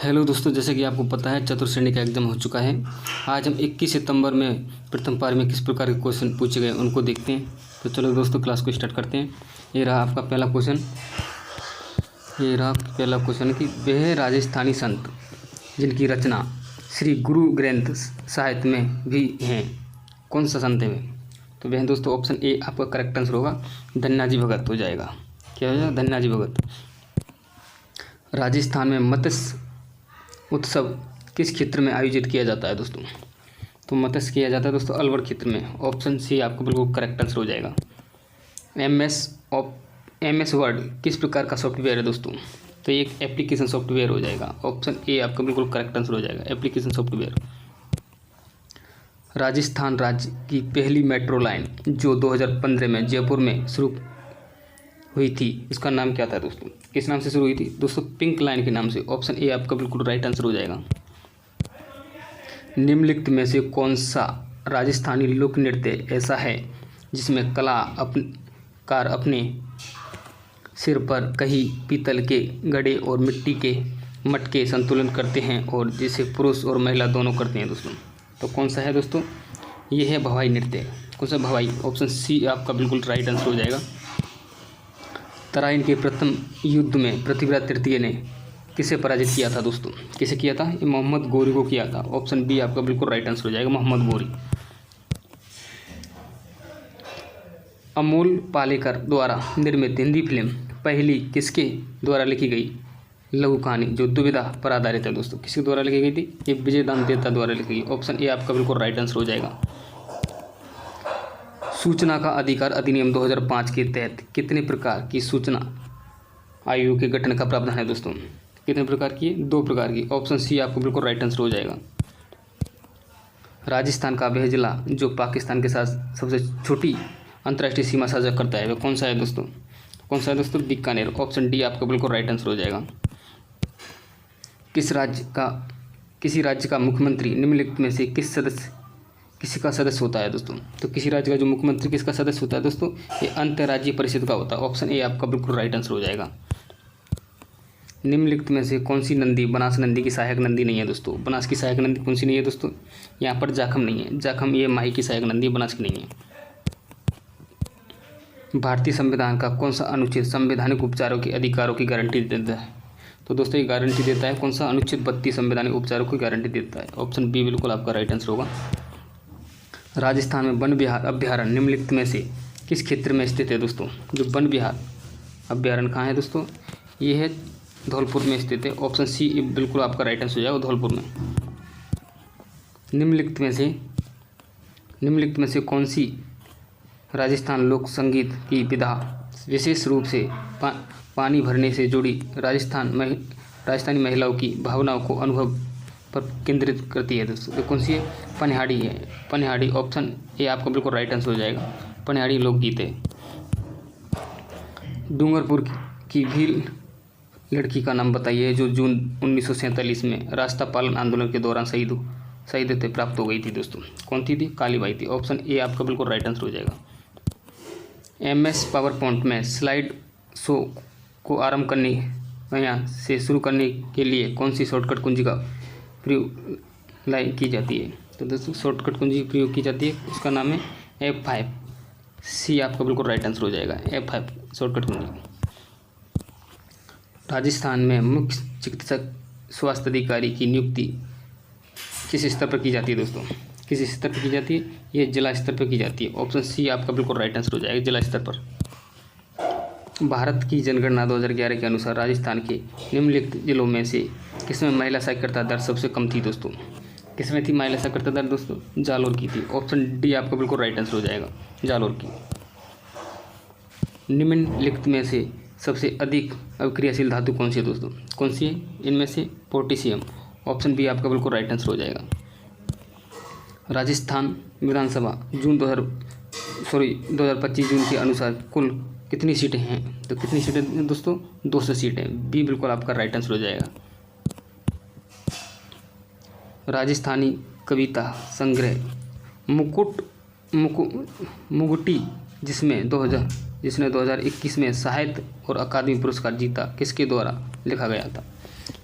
Hello दोस्तों, जैसे कि आपको पता है चतुर्थ श्रेणी का एग्जाम हो चुका है। आज हम 21 सितंबर में प्रथम पारी में किस प्रकार के क्वेश्चन पूछे गए उनको देखते हैं। तो चलो दोस्तों, क्लास को स्टार्ट करते हैं। ये रहा आपका पहला क्वेश्चन। कि वह राजस्थानी संत जिनकी रचना श्री गुरु ग्रंथ साहित्य में भी हैं, कौन सा संत है वे? तो वह दोस्तों ऑप्शन ए आपका करेक्ट आंसर होगा, धन्याजी भगत हो जाएगा। क्या हो जाएगा? धन्याजी भगत। राजस्थान में मत्स्य उत्सव किस क्षेत्र में आयोजित किया जाता है दोस्तों? तो मत्स्य किया जाता है दोस्तों अलवर क्षेत्र में। ऑप्शन सी आपको बिल्कुल करेक्ट आंसर हो जाएगा। एम एस वर्ड किस प्रकार का सॉफ्टवेयर है दोस्तों? तो ये एक एप्लीकेशन सॉफ्टवेयर हो जाएगा। ऑप्शन ए आपका बिल्कुल करेक्ट आंसर हो जाएगा, एप्लीकेशन सॉफ्टवेयर। राजस्थान राज्य की पहली मेट्रो लाइन जो 2015 में जयपुर में शुरू हुई थी, इसका नाम क्या था दोस्तों? किस नाम से शुरू हुई थी दोस्तों? पिंक लाइन के नाम से। ऑप्शन ए आपका बिल्कुल राइट आंसर हो जाएगा। निम्नलिखित में से कौन सा राजस्थानी लोक नृत्य ऐसा है जिसमें कलाकार अपने सिर पर कहीं पीतल के घड़े और मिट्टी के मटके संतुलन करते हैं और जिसे पुरुष और महिला दोनों करते हैं दोस्तों? तो कौन सा है दोस्तों? ये है भवाई नृत्य। कौन सा? भवाई। ऑप्शन सी आपका बिल्कुल राइट आंसर हो जाएगा। तराइन के प्रथम युद्ध में पृथ्वीराज तृतीय ने किसे पराजित किया था दोस्तों? किसे किया था? ये मोहम्मद गौरी को किया था। ऑप्शन बी आपका बिल्कुल राइट आंसर हो जाएगा, मोहम्मद गौरी। अमोल पालेकर द्वारा निर्मित हिंदी फिल्म पहली किसके द्वारा लिखी गई लघु कहानी जो दुविधा पर आधारित है दोस्तों? किसके द्वारा लिखी गई थी? ये विजयदान देवता द्वारा लिखी गई। ऑप्शन ए आपका बिल्कुल राइट आंसर हो जाएगा। सूचना का अधिकार अधिनियम 2005 के तहत कितने प्रकार की सूचना आयोग के गठन का प्रावधान है दोस्तों? कितने प्रकार की? 2 प्रकार की। ऑप्शन सी आपको बिल्कुल राइट आंसर हो जाएगा। राजस्थान का वह जिला जो पाकिस्तान के साथ सबसे छोटी अंतर्राष्ट्रीय सीमा साझा करता है, वह कौन सा है दोस्तों? कौन सा है दोस्तों? बीकानेर। ऑप्शन डी आपका बिल्कुल राइट आंसर हो जाएगा। किसी राज्य का मुख्यमंत्री निम्नलिखित में से किसी का सदस्य होता है दोस्तों? तो किसी राज्य का जो मुख्यमंत्री किसका सदस्य होता है दोस्तों? ये अंतर्राज्यीय परिषद का होता है। ऑप्शन ए आपका बिल्कुल राइट आंसर हो जाएगा। निम्नलिखित में से कौन सी नदी बनास नदी की सहायक नदी नहीं है दोस्तों? बनास की सहायक नदी कौन सी नहीं है दोस्तों? यहाँ पर जाखम नहीं है। जाखम ये माही की सहायक नदी, बनास की नहीं है। भारतीय संविधान का कौन सा अनुच्छेद संवैधानिक उपचारों के अधिकारों की गारंटी देता है? तो दोस्तों ये गारंटी देता है कौन सा? अनुच्छेद 32 संवैधानिक उपचारों की गारंटी देता है। ऑप्शन बी बिल्कुल आपका राइट आंसर होगा। राजस्थान में वन विहार अभ्यारण्य निम्नलिखित में से किस क्षेत्र में स्थित है दोस्तों? जो वन विहार अभ्यारण्य कहाँ है दोस्तों? ये है धौलपुर में स्थित है। ऑप्शन सी बिल्कुल आपका राइट आंसर हो जाएगा, धौलपुर में। निम्नलिखित में से कौन सी राजस्थान लोक संगीत की विधा विशेष रूप से पानी भरने से जुड़ी राजस्थानी महिलाओं की भावनाओं को अनुभव पर केंद्रित करती है दोस्तों? तो कौन सी है? पनिहाड़ी है। पनिहाड़ी। ऑप्शन ए आपका बिल्कुल राइट आंसर हो जाएगा, पनिहाड़ी लोकगीत है। डूंगरपुर की भी लड़की का नाम बताइए जो जून 1947 में रास्ता पालन आंदोलन के दौरान शहीद प्राप्त हो गई थी दोस्तों? कौन थी? कालीबाई थी। ऑप्शन ए आपका बिल्कुल राइट आंसर हो जाएगा। MS पावर पॉइंट में स्लाइड शो को आरंभ करने या से शुरू करने के लिए कौन सी शॉर्टकट कुंजी का प्रयोग की जाती है? तो दोस्तों शॉर्टकट कुंजी प्रयोग की जाती है, उसका नाम है F5। सी आपका बिल्कुल राइट आंसर हो जाएगा, F5 शॉर्टकट कुंजी। राजस्थान में मुख्य चिकित्सक स्वास्थ्य अधिकारी की नियुक्ति किस स्तर पर की जाती है दोस्तों? किस स्तर पर की जाती है? ये जिला स्तर पर की जाती है। ऑप्शन सी आपका बिल्कुल राइट आंसर हो जाएगा, जिला स्तर पर। भारत की जनगणना 2011 के अनुसार राजस्थान के निम्नलिखित जिलों में से किसमें महिला साक्षरता दर सबसे कम थी दोस्तों? किसमें थी महिला साक्षरता दर दोस्तों? जालोर की थी। ऑप्शन डी आपका बिल्कुल राइट आंसर हो जाएगा, जालोर की। निम्नलिखित में से सबसे अधिक अभिक्रियाशील धातु कौन सी है दोस्तों? कौन सी है इनमें से? पोटेशियम। ऑप्शन बी आपका बिल्कुल राइट आंसर हो जाएगा। राजस्थान विधानसभा 2025 जून के अनुसार कुल कितनी सीटें हैं? तो कितनी सीटें दोस्तों? 200 सीटें। बी बिल्कुल आपका राइट आंसर हो जाएगा। राजस्थानी कविता संग्रह मुकुटी जिसने 2021 में साहित्य और अकादमी पुरस्कार जीता, किसके द्वारा लिखा गया था?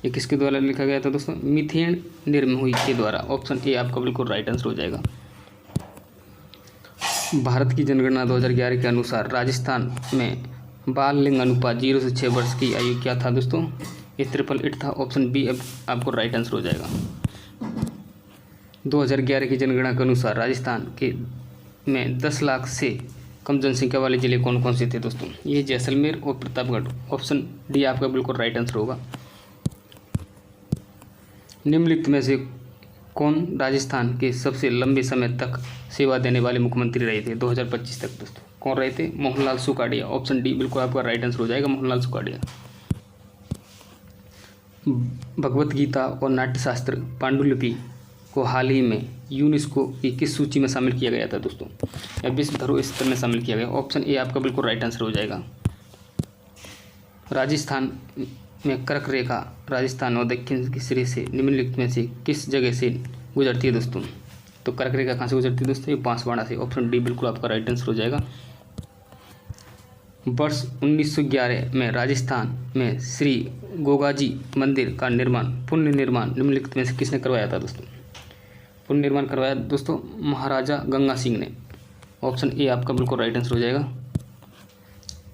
ये किसके द्वारा लिखा गया था दोस्तों? मीथेन निर्मोही के द्वारा। ऑप्शन ए आपका बिल्कुल राइट आंसर हो जाएगा। भारत की जनगणना 2011 के अनुसार राजस्थान में बाल लिंग अनुपात 0 से 6 वर्ष की आयु क्या था दोस्तों? ये 888 था। ऑप्शन बी अब आपको राइट आंसर हो जाएगा। 2011 की जनगणना के अनुसार राजस्थान के में 10 लाख से कम जनसंख्या वाले जिले कौन कौन से थे दोस्तों? ये जैसलमेर और प्रतापगढ़। ऑप्शन डी आपका बिल्कुल राइट आंसर होगा। निम्नलिखित में से कौन राजस्थान के सबसे लंबे समय तक सेवा देने वाले मुख्यमंत्री रहे थे 2025 तक दोस्तों? कौन रहे थे? मोहनलाल सुखाड़िया। ऑप्शन डी बिल्कुल आपका राइट आंसर हो जाएगा, मोहनलाल सुखाड़िया। भगवत गीता और नाट्यशास्त्र पांडुलिपि को हाल ही में यूनेस्को की किस सूची में शामिल किया गया था दोस्तों? या विश्व धरोहर स्थल में शामिल किया गया? ऑप्शन ए आपका बिल्कुल राइट आंसर हो जाएगा। राजस्थान में कर्क रेखा राजस्थान और दक्षिण के सिरे से निम्नलिखित में से किस जगह से गुजरती है दोस्तों? तो कर्क रेखा कहाँ से गुजरती है दोस्तों? ये बांसवाड़ा से। ऑप्शन डी बिल्कुल आपका राइट आंसर हो जाएगा। वर्ष 1911 में राजस्थान में श्री गोगाजी मंदिर का पुनः निर्माण निम्नलिखित में से किसने करवाया था दोस्तों? पुनः निर्माण करवाया दोस्तों महाराजा गंगा सिंह ने। ऑप्शन ए आपका बिल्कुल राइट आंसर हो जाएगा।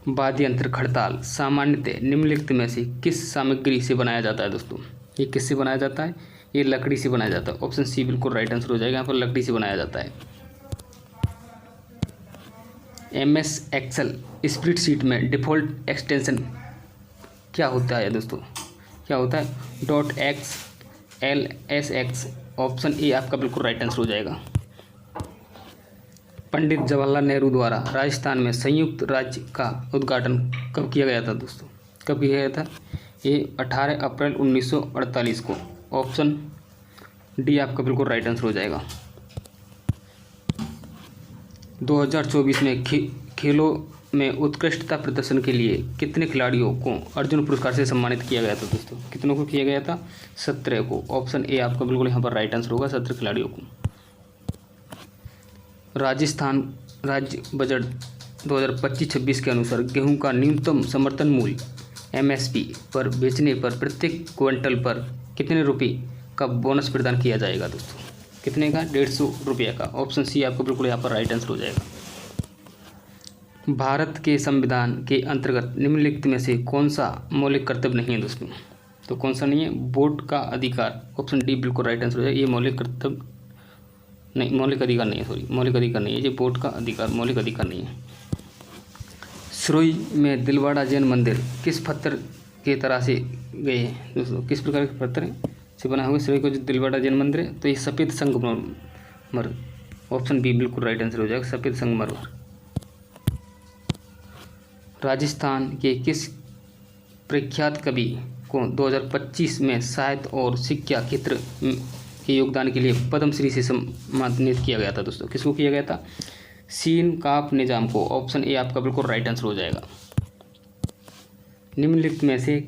वाद्य यंत्र खड़ताल सामान्यतः निम्नलिखित में से किस सामग्री से बनाया जाता है दोस्तों? ये किससे बनाया जाता है? ये लकड़ी से बनाया जाता है। ऑप्शन सी बिल्कुल राइट आंसर हो जाएगा। यहाँ पर लकड़ी से बनाया जाता है। MS एक्सेल स्प्रेडशीट में डिफ़ॉल्ट एक्सटेंशन क्या होता है दोस्तों? क्या होता है? .XLSX। ऑप्शन ए आपका बिल्कुल राइट आंसर हो जाएगा। पंडित जवाहरलाल नेहरू द्वारा राजस्थान में संयुक्त राज्य का उद्घाटन कब किया गया था दोस्तों? कब किया गया था? ये 18 अप्रैल 1948 को। ऑप्शन डी आपका बिल्कुल राइट आंसर हो जाएगा। 2024 में खेलों में उत्कृष्टता प्रदर्शन के लिए कितने खिलाड़ियों को अर्जुन पुरस्कार से सम्मानित किया गया था दोस्तों? कितनों को किया गया था? 17 को। ऑप्शन ए आपका बिल्कुल यहाँ पर राइट आंसर होगा, 17 खिलाड़ियों को। राजस्थान राज्य बजट 2025-26 के अनुसार गेहूं का न्यूनतम समर्थन मूल्य MSP पर बेचने पर प्रत्येक क्विंटल पर कितने रुपये का बोनस प्रदान किया जाएगा दोस्तों? कितने का? 150 रुपये का। ऑप्शन सी आपको बिल्कुल यहाँ पर राइट आंसर हो जाएगा। भारत के संविधान के अंतर्गत निम्नलिखित में से कौन सा मौलिक कर्तव्य नहीं है दोस्तों? तो कौन सा नहीं है? वोट का अधिकार। ऑप्शन डी बिल्कुल राइट आंसर हो जाएगा। ये मौलिक कर्तव्य नहीं, मौलिक अधिकार नहीं है, सॉरी मौलिक अधिकार नहीं है, ये वोट का अधिकार मौलिक अधिकार नहीं है। सिरोही में दिलवाड़ा जैन मंदिर किस पत्थर के तरह से गए हैं दोस्तों? किस प्रकार के पत्थर से बना हुआ सिरोही को जो दिलवाड़ा जैन मंदिर है? तो ये सफ़ेद संगमरमर। ऑप्शन बी बिल्कुल राइट आंसर हो जाएगा, सफ़ेद संगमरमर। राजस्थान के किस प्रख्यात कवि को 2025 में साहित्य और शिक्षा क्षेत्र के योगदान के लिए पद्मश्री से सम्मानित किया गया था दोस्तों? किसको किया गया था? सीन काफ निजाम को। ऑप्शन ए आपका बिल्कुल राइट आंसर हो जाएगा। निम्नलिखित में से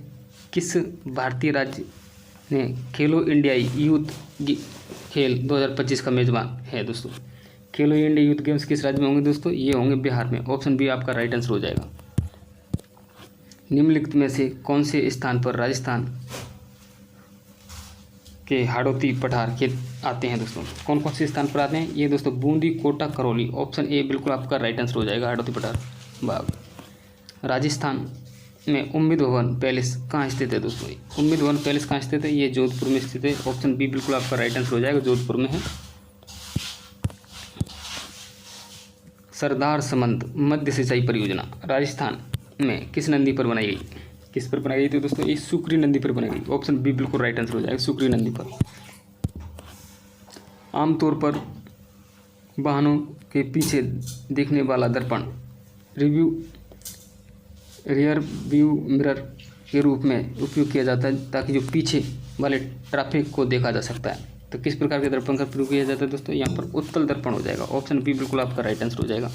किस भारतीय राज्य ने खेलो इंडिया यूथ खेल 2025 का मेजबान है दोस्तों? खेलो इंडिया यूथ गेम्स किस राज्य में होंगे दोस्तों? ये होंगे बिहार में। ऑप्शन बी आपका राइट आंसर हो जाएगा। निम्नलिखित में से कौन से स्थान पर राजस्थान के हाड़ौती पठार के आते हैं दोस्तों? कौन कौन से स्थान पर आते हैं ये दोस्तों? बूंदी, कोटा, करौली। ऑप्शन ए बिल्कुल आपका राइट आंसर हो जाएगा, हाड़ौती पठार बाग। राजस्थान में उम्मीद भवन पैलेस कहाँ स्थित है दोस्तों? उम्मीद भवन पैलेस कहाँ स्थित है? ये जोधपुर में स्थित है। ऑप्शन बी बिल्कुल आपका राइट आंसर हो जाएगा, जोधपुर में है। सरदार समंत मध्य सिंचाई परियोजना राजस्थान में किस नदी पर बनाई गई? किस पर बनाई गई थी दोस्तों? ये सुक्री नदी पर बनाई गई। ऑप्शन बी बिल्कुल राइट आंसर हो जाएगा, सुक्री नदी पर। आमतौर पर वाहनों के पीछे देखने वाला दर्पण रियर व्यू मिरर के रूप में उपयोग किया जाता है ताकि जो पीछे वाले ट्रैफिक को देखा जा सकता है। तो किस प्रकार के दर्पण का प्रयोग किया जाता है दोस्तों? यहाँ पर उत्तल दर्पण हो जाएगा। ऑप्शन बी बिल्कुल आपका राइट आंसर हो जाएगा।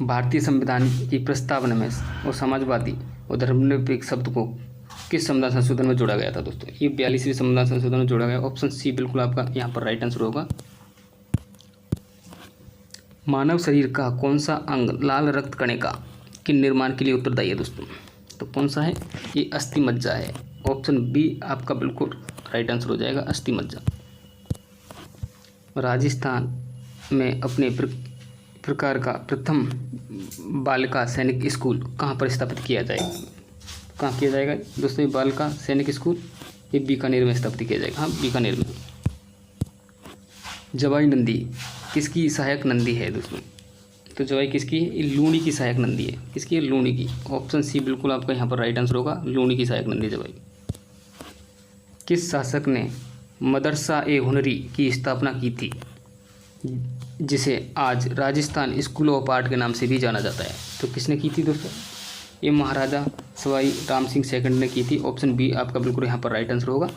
भारतीय संविधान की प्रस्तावना में और समाजवादी और धर्मनिरपेक्ष शब्द को किस संविधान संशोधन में जोड़ा गया था दोस्तों? ये 42वें संविधान संशोधन में जोड़ा गया। ऑप्शन सी बिल्कुल आपका यहाँ पर राइट आंसर होगा। मानव शरीर का कौन सा अंग लाल रक्त कणिका के निर्माण के लिए उत्तरदायी है दोस्तों? तो कौन सा है? ये अस्थि मज्जा है। ऑप्शन बी आपका बिल्कुल राइट आंसर हो जाएगा, अस्थिमज्जा। राजस्थान में अपने प्रकार का प्रथम बालिका सैनिक स्कूल कहाँ पर स्थापित किया जाएगा? कहाँ किया जाएगा दोस्तों ये बालिका सैनिक स्कूल? ये बीकानेर में स्थापित किया जाएगा। हाँ, बीकानेर में। जवाई नंदी किसकी सहायक नंदी है दोस्तों? तो जवाई किसकी है? ये लूणी की सहायक नंदी है। किसकी है? लूणी की। ऑप्शन सी बिल्कुल आपका यहाँ पर राइट आंसर होगा, लूणी की सहायक नंदी जवाई। किस शासक ने मदरसा ए हुनरी की स्थापना की थी, जिसे आज राजस्थान स्कूल ऑफ आर्ट के नाम से भी जाना जाता है? तो किसने की थी दोस्तों? ये महाराजा सवाई राम सिंह सेकंड ने की थी। ऑप्शन बी आपका बिल्कुल यहाँ पर राइट आंसर होगा।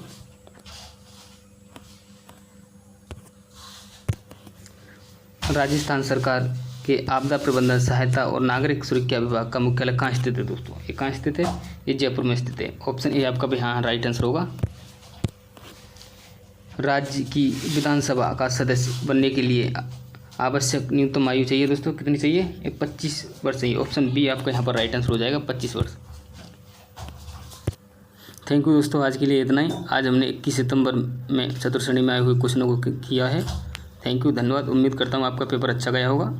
राजस्थान सरकार के आपदा प्रबंधन सहायता और नागरिक सुरक्षा विभाग का मुख्यालय कहाँ स्थित है दोस्तों? ये कहाँ स्थित है? ये जयपुर में स्थित है। ऑप्शन ए आपका भी हाँ राइट आंसर होगा। राज्य की विधानसभा का सदस्य बनने के लिए आवश्यक न्यूनतम आयु चाहिए दोस्तों, कितनी चाहिए? ये 25 वर्ष चाहिए। ऑप्शन बी आपका यहाँ पर राइट आंसर हो जाएगा, 25 वर्ष। थैंक यू दोस्तों, आज के लिए इतना ही। आज हमने 21 सितंबर में चतुर्थ श्रेणी में आए हुए क्वेश्चनों को किया है। थैंक यू, धन्यवाद। उम्मीद करता हूँ आपका पेपर अच्छा गया होगा।